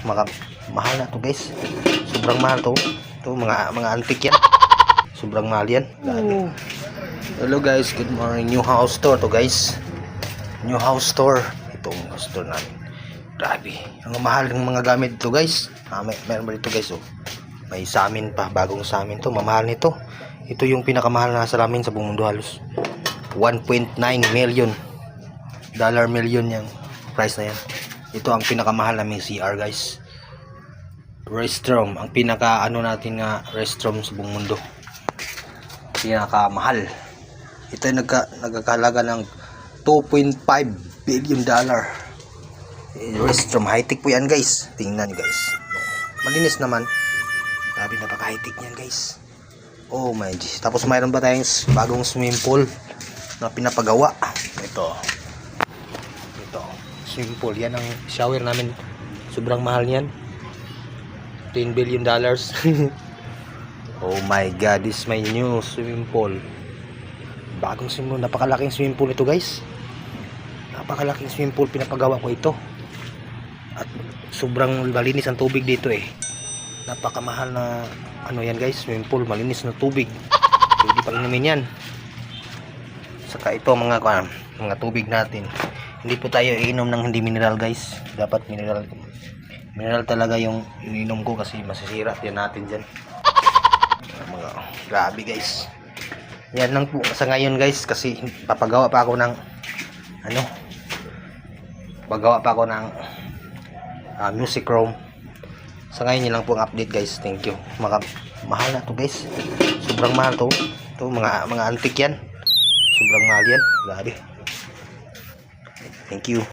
mahal na to guys. Sobrang mahal to. Ito mga antique yan. Sobrang mahal yan. Hello guys, good morning. New house store to guys. New house store. Itong house store namin. Grabe. Ang mahal ng mga gamit to guys. Meron ba dito guys oh. May samin pa. Bagong samin to. Mamahal nito. Ito yung pinakamahal na salamin sa buong mundo halos. 1.9 million. Million yung price na yan. Ito ang pinakamahal naming CR guys. Restroom. Ang pinaka natin nga restroom sa buong mundo. Pinakamahal. Ito ay nagkakahalaga ng 2.5 billion dollar. Restroom. High-tech po yan guys. Tingnan nyo guys. Malinis naman. Grabe, napaka-high-tech yan guys. Oh my God. Tapos mayroon ba tayong bagong swimming pool na pinapagawa. Ito swimming pool. Yan ang shower namin. Sobrang mahal niyan. 10 billion dollars. Oh my God, this is my new swimming pool. Bagong swimming pool. Napakalaking swimming pool ito guys. Napakalaking swimming pool. Pinapagawa ko ito. At sobrang malinis ang tubig dito eh. Napakamahal na yan guys, swimming pool. Malinis na tubig. Pwede pang inumin yan. Saka ito mga tubig natin. Hindi po tayo iinom ng hindi mineral guys. Dapat mineral talaga yung ininom ko kasi masisira yan natin dyan. Grabe guys. Yan lang po sa ngayon guys kasi papagawa pa ako ng music room. Sa ngayon yun lang po ang update guys. Thank you. Mahal na to guys. Sobrang mahal to. Ito mga antique yan. Sobrang mahal yan. Grabe. Thank you.